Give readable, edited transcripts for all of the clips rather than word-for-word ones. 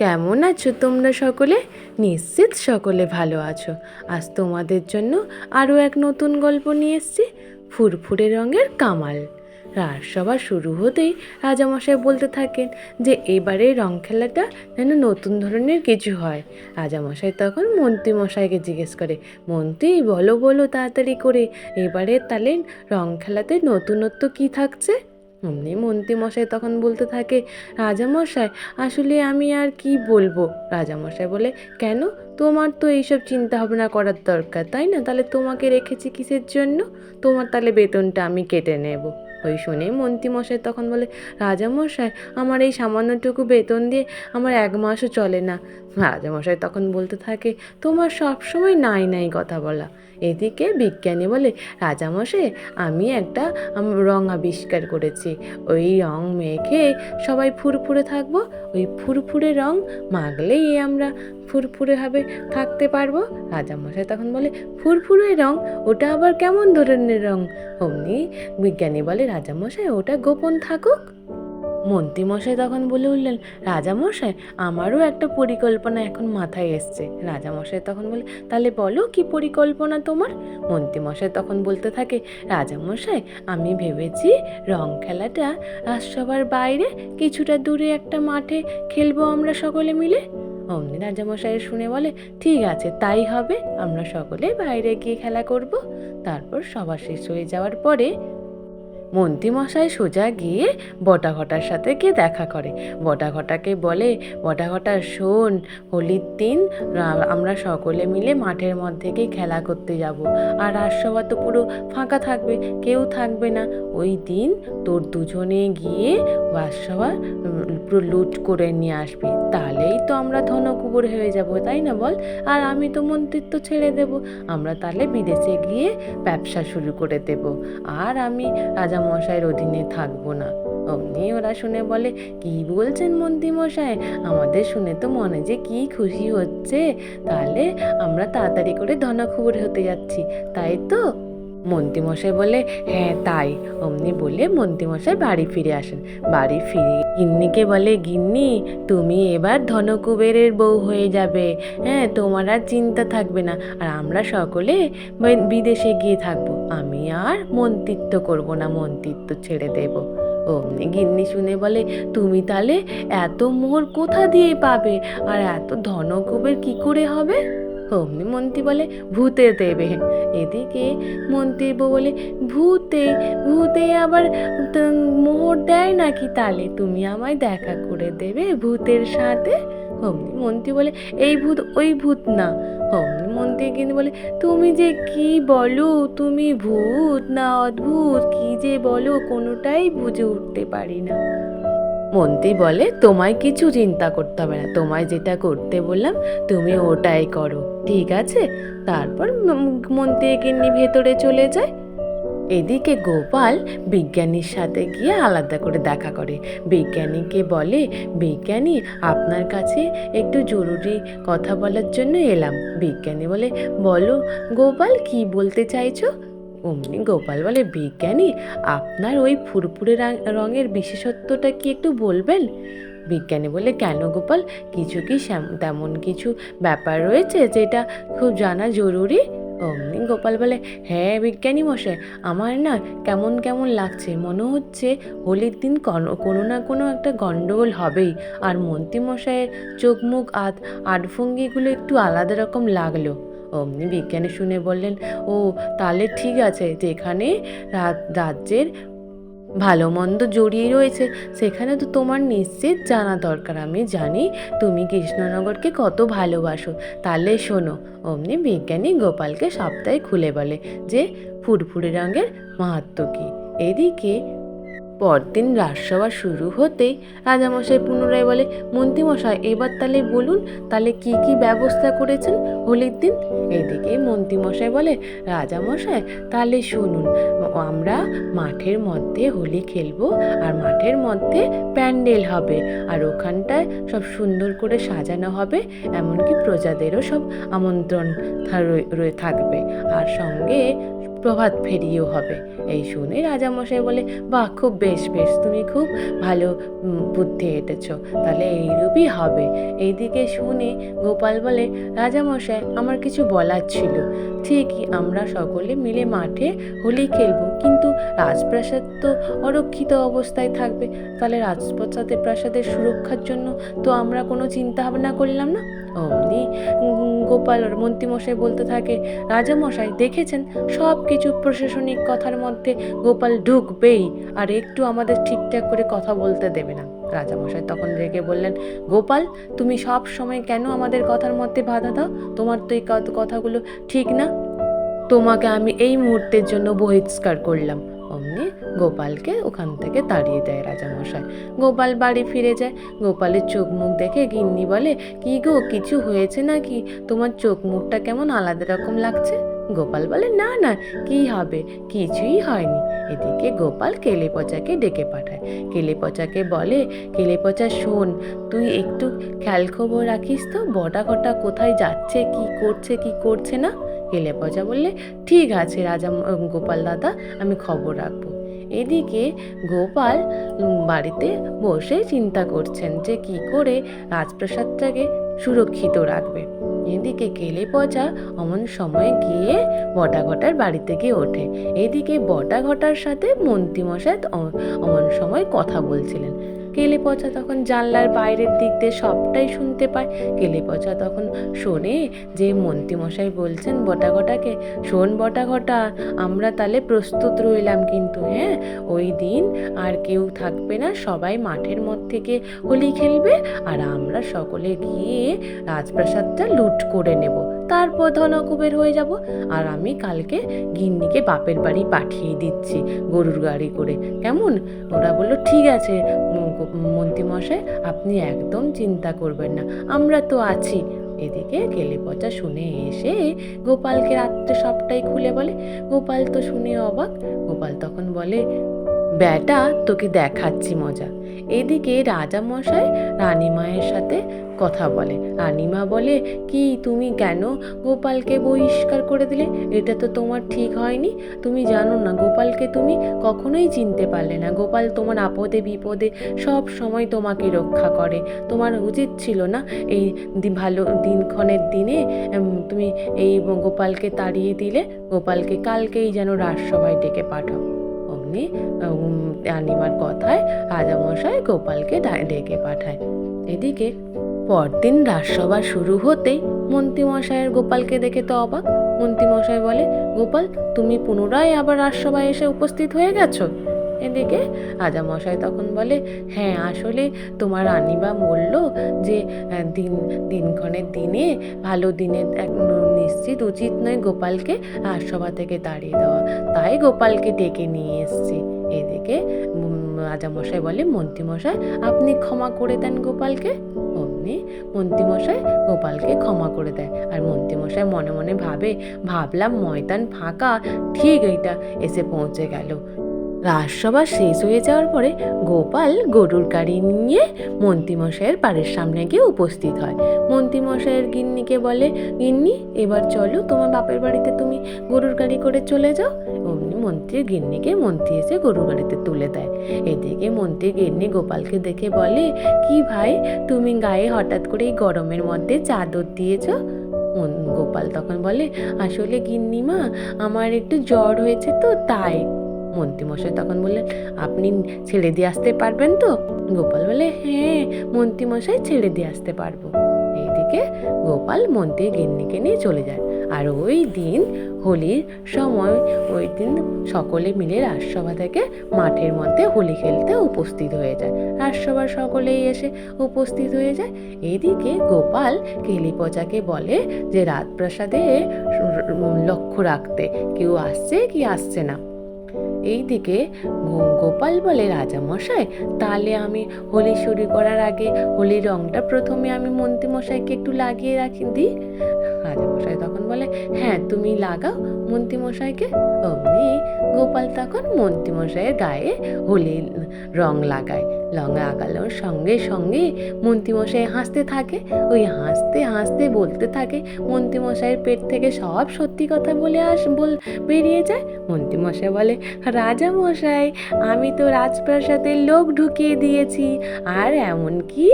কেমন আছো তোমরা সকলে? নিশ্চিত সকলে ভালো আছো। আজ তোমাদের জন্য আরও এক নতুন গল্প নিয়ে এসেছি, ফুরফুরে রঙের কামাল। রাজসভা শুরু হতেই রাজামশাই বলতে থাকেন যে এবারে রং খেলাটা যেন নতুন ধরনের কিছু হয়। রাজামশাই তখন মন্ত্রীমশাইকে জিজ্ঞেস করে, মন্ত্রী বলো বলো তাড়াতাড়ি করে, এবারে তাহলে রং খেলাতে নতুনত্ব কী থাকছে? অমনি মন্ত্রীমশাই তখন বলতে থাকে, রাজামশাই আসলে আমি আর কি বলবো। রাজামশাই বলে, কেন? তোমার তো এইসব চিন্তা ভাবনা করার দরকার, তাই না? তাহলে তোমাকে রেখেছি কিসের জন্য? তোমার তাহলে বেতনটা আমি কেটে নেব। ওই শুনে মন্ত্রীমশাই তখন বলে, রাজামশাই আমার এই সামান্যটুকু বেতন দিয়ে আমার 1 মাসও চলে না। রাজামশাই তখন বলতে থাকে, তোমার সবসময় নাই নাই কথা বলা। এদিকে বিজ্ঞানী বলে, রাজামশাই আমি একটা রং আবিষ্কার করেছি, ওই রং মেখে সবাই ফুরফুরে থাকবো। ওই ফুরফুরে রং মাখলেই আমরা ফুরফুরেভাবে থাকতে পারবো। রাজামশাই তখন বলে, ফুরফুরে রং? ওটা আবার কেমন ধরনের রং? অমনি বিজ্ঞানী বলে, রাজামশাই ওটা গোপন থাকুক। মন্ত্রীমশাই তখন বলে উঠলেন, রাজামশাই আমারও একটা পরিকল্পনা এখন মাথায় এসছে। রাজামশাই তখন বলে, তাহলে বলো কি পরিকল্পনা তোমার? মন্ত্রীমশাই তখন বলতে থাকে, রাজামশাই আমি ভেবেছি রং খেলাটা রাজসভার বাইরে কিছুটা দূরে একটা মাঠে খেলবো আমরা সকলে মিলে। অমনি রাজামশাই শুনে বলে, ঠিক আছে তাই হবে, আমরা সকলে বাইরে গিয়ে খেলা করব। তারপর সভা শেষ হয়ে যাওয়ার পরে মন্ত্রীমশাই সোজা গিয়ে বটাঘটার সাথে গিয়ে দেখা করে। বটাঘটাকে বলে, বটাঘটা শোন, হোলির দিন আমরা সকলে মিলে মাঠের মধ্যে গিয়ে খেলা করতে যাব। আর রাজসভা তো পুরো ফাঁকা থাকবে, কেউ থাকবে না। ওই দিন তোর দুজনে গিয়ে রাজসভা পুরো লুট করে নিয়ে আসবি, তাহলেই তো আমরা ধনকুবের হয়ে যাব, তাই না বল? আর আমি তো মন্ত্রিত্ব ছেড়ে দেব, আমরা তাহলে বিদেশে গিয়ে ব্যবসা শুরু করে দেব, আর আমি রাজামশাইয়ের অধীনে থাকবো না। অমনি ওরা শুনে বলে, কি বলছেন মন্ত্রীমশাই, আমাদের শুনে তো মনে যে কি খুশি হচ্ছে, তাহলে আমরা তাড়াতাড়ি করে ধনকুবের হতে যাচ্ছি, তাই তো? মন্ত্রীমশাই বলে, হ্যাঁ তাই। অমনি বলে মন্ত্রীমশাই বাড়ি ফিরে আসেন। বাড়ি ফিরে গিন্নিকে বলে, গিন্নি তুমি এবার ধনকুবেরের বউ হয়ে যাবে, হ্যাঁ তোমার আর চিন্তা থাকবে না, আর আমরা সকলে বিদেশে গিয়ে থাকবো, আমি আর মন্ত্রিত্ব করব না, মন্ত্রিত্ব ছেড়ে দেব। অমনি গিন্নি শুনে বলে, তুমি তাহলে এত মোহর কোথা দিয়ে পাবে, আর এত ধনকুবের কি করে হবে? অমনি মন্ত্রী বলে, ভূতে দেবে। এদিকে মন্ত্রী বউ বলে, ভূতে? ভূতে আবার মোহর দেয় নাকি? তাহলে তুমি আমায় দেখা করে দেবে ভূতের সাথে? অমনি মন্ত্রী বলে, এই ভূত ওই ভূত না। অমনি মন্ত্রী কিন্তু বলে, তুমি যে কি বলো, তুমি ভূত না অদ্ভুত কি যে বলো, কোনোটাই বুঝে উঠতে পারি না। মন্ত্রী বলে, তোমায় কিছু চিন্তা করতে হবে না, তোমায় যেটা করতে বললাম তুমি ওটাই করো, ঠিক আছে? তারপর মন্ত্রী গিন্নি ভেতরে চলে যায়। এদিকে গোপাল বিজ্ঞানীর সাথে গিয়ে আলাদা করে দেখা করে। বিজ্ঞানীকে বলে, বিজ্ঞানী আপনার কাছে একটু জরুরি কথা বলার জন্য এলাম। বিজ্ঞানী বলে, বলো গোপাল, কি বলতে চাইছো? অমনি গোপাল বলে, বিজ্ঞানী আপনার ওই ফুরফুরে রঙের বিশেষত্বটা কি একটু বলবেন? বিজ্ঞানী বলে, কেন গোপাল, কিছু কি তেমন কিছু ব্যাপার রয়েছে যেটা খুব জানা জরুরি? অমনি গোপাল বলে, হ্যাঁ বিজ্ঞানী মশাই, আমার না কেমন কেমন লাগছে, মনে হচ্ছে হোলির দিন কোনো না কোনো একটা গণ্ডগোল হবেই, আর মন্ত্রীমশাইয়ের চোখ মুখ আটভঙ্গিগুলো একটু আলাদা রকম লাগলো। অমনি বিজ্ঞানী শুনে বললেন, ও তাহলে ঠিক আছে, যেখানে রাজ্যের ভালো মন্দ জড়িয়ে রয়েছে সেখানে তো তোমার নিশ্চিত জানা দরকার, আমি জানি তুমি কৃষ্ণনগরকে কত ভালোবাসো, তাহলে শোনো। অমনি বিজ্ঞানী গোপালকে সবটাই খুলে বলে যে ফুরফুরে রঙের মাহাত্ম্য কী। এদিকে পরদিন রাজসভা শুরু হতেই রাজামশাই পুনরায় বলে, মন্ত্রীমশাই এবার তাহলে বলুন, তাহলে কি কি ব্যবস্থা করেছেন হোলির দিন? এদিকে মন্ত্রীমশাই বলে, রাজামশাই তাহলে শুনুন, আমরা মাঠের মধ্যে হোলি খেলবো, আর মাঠের মধ্যে প্যান্ডেল হবে, আর ওখানটায় সব সুন্দর করে সাজানো হবে, এমনকি প্রজাদেরও সব আমন্ত্রণ থাকবে, আর সঙ্গে প্রভাত ফেরিও হবে। এই শুনে রাজামশাই বলে, বাহ, খুব বেশ বেশ, তুমি খুব ভালো বুদ্ধি এঁটেছ, তাহলে এইরূপই হবে। এইদিকে শুনে গোপাল বলে, রাজামশাই আমার কিছু বলার ছিল। ঠিকই আমরা সকলে মিলে মাঠে হোলি খেলবো, কিন্তু রাজপ্রাসাদ তো অরক্ষিত অবস্থায় থাকবে, তাহলে প্রাসাদের সুরক্ষার জন্য তো আমরা কোনো চিন্তা ভাবনা করলাম না। অমনি গোপাল মন্ত্রীমশাই বলতে থাকে, রাজামশাই দেখেছেন সব কিছু প্রশাসনিক কথার মধ্যে গোপাল ঢুকবেই, আর একটু আমাদের ঠিকঠাক করে কথা বলতে দেবে না। রাজামশাই তখন রেগে বললেন, গোপাল তুমি সব সময় কেন আমাদের কথার মধ্যে বাধা দাও? তোমার তো এই কথাগুলো ঠিক না, তোমাকে আমি এই মুহূর্তের জন্য বহিষ্কার করলাম। অমনি গোপালকে ওখান থেকে তাড়িয়ে দেয় রাজামশাই। গোপাল বাড়ি ফিরে যায়। গোপালের চোখ মুখ দেখে গিন্নি বলে, কি গো, কিছু হয়েছে নাকি? তোমার চোখ মুখটা কেমন আলাদা রকম লাগছে। গোপাল বলে, না না, কি হবে, কিছুই হয়নি। এদিকে গোপাল কেলেপচাকে ডেকে পাঠায়। কেলেপচাকে বলে, কেলেপচা শোন, তুই একটু খেয়াল খবর রাখিস তো, বটা ঘটা কোথায় যাচ্ছে, কি করছে না। কেলেপচা বললে, ঠিক আছে গোপাল দাদা, আমি খবর রাখবো। এদিকে গোপাল বাড়িতে বসে চিন্তা করছেন যে কি করে রাজপ্রাসাদটাকে সুরক্ষিত রাখবে। এদিকে কেলেপচা অমন সময় গিয়ে বটাঘটার বাড়িতে গিয়ে ওঠে। এদিকে বটাঘটার সাথে মন্ত্রীমশাই অমন সময় কথা বলছিলেন। কেলেপচা তখন জানলার বাইরের দিক দিয়ে সবটাই শুনতে পায়। কেলেপচা তখন শোনে যে মন্ত্রীমশাই বলছেন বটাঘটাকে, শোন বটাঘটা, আমরা তাহলে প্রস্তুত রইলাম, কিন্তু হ্যাঁ, ওই দিন আর কেউ থাকবে না, সবাই মাঠের মধ্যে গিয়ে হোলি খেলবে, আর আমরা সকলে গিয়ে রাজপ্রাসাদটা লুট করে নেব, তারপর ধনকুবের হয়ে যাব। আর আমি কালকে গিন্নিকে বাপের বাড়ি পাঠিয়ে দিচ্ছি গরুর গাড়ি করে, কেমন? ওরা বলল, ঠিক আছে মন্ত্রীমশাই, আপনি একদম চিন্তা করবেন না, আমরা তো আছি। এদিকে কেলেপচা শুনে এসে গোপালকে রাত্রে সবটাই খুলে বলে। গোপাল তো শুনে অবাক। গোপাল তখন বলে, বেটা, তোকে দেখাচ্ছি মজা। এদিকে রাজামশাই রানীমায়ের সাথে কথা বলে। রানীমা বলে, কি তুমি কেন গোপালকে বহিষ্কার করে দিলে? এটা তো তোমার ঠিক হয়নি। তুমি জানো না, গোপালকে তুমি কখনোই চিনতে পারলে না। গোপাল তোমার আপদে বিপদে সব সময় তোমাকে রক্ষা করে। তোমার উচিত ছিল না এই ভালো দিনক্ষণের দিনে তুমি এই গোপালকে তাড়িয়ে দিলে। গোপালকে কালকেই যেন রাজসভায় ডেকে পাঠাও। অমনি রানীমার কথায় রাজামশাই গোপালকে ডেকে পাঠায়। এদিকে পরদিন রাজসভা শুরু হতেই মন্ত্রীমশাইয়ের গোপালকে দেখে তো অবাক। মন্ত্রীমশাই বলে, গোপাল, তুমি পুনরায় আবার রাজসভায় এসে উপস্থিত হয়ে গেছো? এদিকে রাজামশাই তখন বলে, হ্যাঁ, আসলে তোমার রানীবা বলল যে দিনক্ষণের দিনে ভালো দিনে নিশ্চিত উচিত নয় গোপালকে রাজসভা থেকে তাড়িয়ে দেওয়া, তাই গোপালকে ডেকে নিয়ে এসছি। এদিকে রাজামশাই বলে, মন্ত্রীমশাই আপনি ক্ষমা করে দেন গোপালকে। অমনি মন্ত্রীমশাই গোপালকে ক্ষমা করে দেয়। আর মন্ত্রীমশাই মনে মনে ভাবলাম ময়দান ফাঁকা, ঠিক এইটা এসে পৌঁছে গেল। রাজসভা শেষ হয়ে যাওয়ার পরে গোপাল গরুর গাড়ি নিয়ে মন্ত্রীমশাইয়ের বাড়ির সামনে গিয়ে উপস্থিত হয়। মন্ত্রীমশাইয়ের গিন্নিকে বলে, গিন্নি, এবার চলো, তোমার বাপের বাড়িতে তুমি গরুর গাড়ি করে চলে যাও। অমনি মন্ত্রীর গিন্নিকে মন্ত্রী এসে গরুর গাড়িতে তুলে দেয়। এদিকে মন্ত্রীর গিন্নি গোপালকে দেখে বলে, কি ভাই, তুমি গায়ে হঠাৎ করে এই গরমের মধ্যে চাদর দিয়েছ? গোপাল তখন বলে, আসলে গিন্নিমা, আমার একটু জ্বর হয়েছে তো তাই। মন্ত্রীমশাই তখন বললেন, আপনি ছেড়ে দিয়ে আসতে পারবেন তো? গোপাল বলে, হ্যাঁ মন্ত্রীমশাই, ছেড়ে দিয়ে আসতে পারবো। এইদিকে গোপাল মন্ত্রীর গিন্নিকে নিয়ে চলে যায়। আর ওই দিন হোলির সময় ওই দিন সকলে মিলে রাজসভা থেকে মাঠের মধ্যে হোলি খেলতে উপস্থিত হয়ে যায়। রাজসভার সকলেই এসে উপস্থিত হয়ে যায়। এইদিকে গোপাল কেলিপচাকে বলে যে রাজপ্রাসাদে লক্ষ্য রাখতে, কেউ আসছে কি আসছে না। এইদিকে গোপাল বলে, রাজামশাই, তাহলে আমি হোলি শুরু করার আগে হোলির রংটা প্রথমে আমি মন্ত্রীমশাইকে একটু লাগিয়ে দিই। রাজামশাই তখন বলে, হ্যাঁ তুমি লাগাও মন্ত্রীমশাইকে। অমনি গোপাল তখন মন্ত্রীমশাইয়ের গায়ে হোলির রং লঙ্কা আঁকানোর সঙ্গে সঙ্গে মন্ত্রীমশাই হাসতে থাকে। ওই হাসতে হাসতে বলতে থাকে, মন্ত্রীমশাইয়ের পেট থেকে সব সত্যি কথা বেরিয়ে যায়। মন্ত্রীমশাই বলে, রাজা মশাই, আমি তো রাজপ্রাসাদে লোক ঢুকিয়ে দিয়েছি, আর এমনকি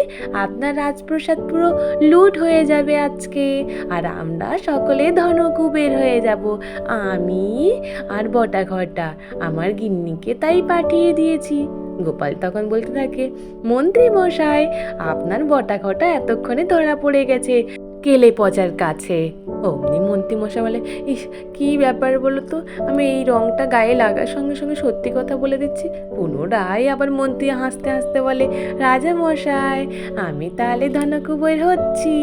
আপনার রাজপ্রাসাদ পুরো লুট হয়ে যাবে আজকে, আর আমরা সকলে ধনকুবের হয়ে যাব। আমি আর বটাঘটা আমার গিন্নিকে তাই পাঠিয়ে দিয়েছি। গোপাল তখন বলতে থাকে, মন্ত্রী মশাই, আপনার বটাঘটা এতক্ষণে ধরা পড়ে গেছে কেলে পচার কাছে। অমনি মন্ত্রী মশাই বলে, ইস, কি ব্যাপার বলো তো, আমি এই রংটা গায়ে লাগার সঙ্গে সঙ্গে সত্যি কথা বলে দিচ্ছি। পুনরায় আবার মন্ত্রী হাসতে হাসতে বলে, রাজা মশাই, আমি তাহলে ধনকুবের হচ্ছি।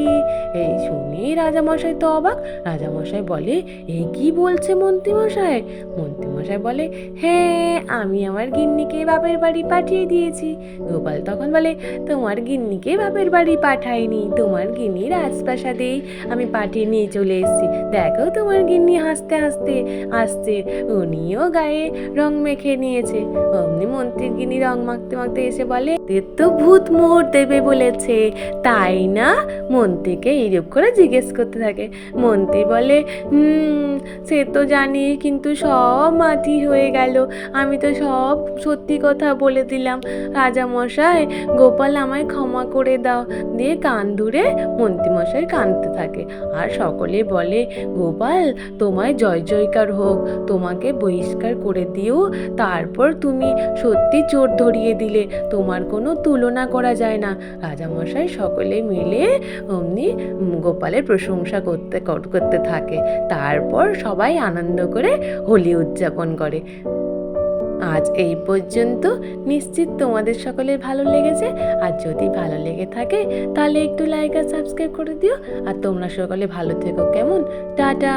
এই শুনি রাজামশাই তো অবাক। রাজামশাই বলে, এই কি বলছে মন্ত্রী মশাই? মন্ত্রী মশাই বলে, হ্যাঁ, আমি আমার গিন্নিকে বাপের বাড়ি পাঠিয়ে দিয়েছি। গোপাল তখন বলে, তোমার গিন্নিকে বাপের বাড়ি পাঠাইনি, তোমার গিন্নি রাজপ্রাসাদেই আমি পাঠিয়ে নিয়ে চলে এসেছি। দেখো তোমার গিন্নি হাসতে হাসতে আসছে, উনিও গায়ে রং মেখে নিয়েছে। অমনি মন্ত্রীর গিন্নি রং মাখতে মাখতে এসে বলে, তো ভূত মোহর দেবে বলেছে, তাই না? মন্ত্রীকে এইরূপ করে জিজ্ঞেস করতে থাকে। মন্ত্রী বলে, সে তো জানি, কিন্তু সব মাটি হয়ে গেল, আমি তো সব সত্যি কথা বলে দিলাম। রাজামশাই, গোপাল আমায় ক্ষমা করে দাও। দিয়ে কান ধরে মন্ত্রীমশাই কাঁদতে থাকে। আর সকলে বলে, গোপাল, তোমায় জয় জয়কার হোক, তোমাকে বহিষ্কার করে দিও, তারপর তুমি সত্যি চোর ধরিয়ে দিলে, তোমার কোনো তুলনা করা যায় না। রাজামশাই সকলে মিলে অমনি গোপালের প্রশংসা করতে থাকে। তারপর সবাই আনন্দ করে হোলি উদযাপন করে। আজ এই পর্যন্ত। নিশ্চিত তোমাদের সকলের ভালো লেগেছে। আর যদি ভালো লেগে থাকে তাহলে একটু লাইক আর সাবস্ক্রাইব করে দিও। আর তোমরা সকলে ভালো থেকো। কেমন? টাটা।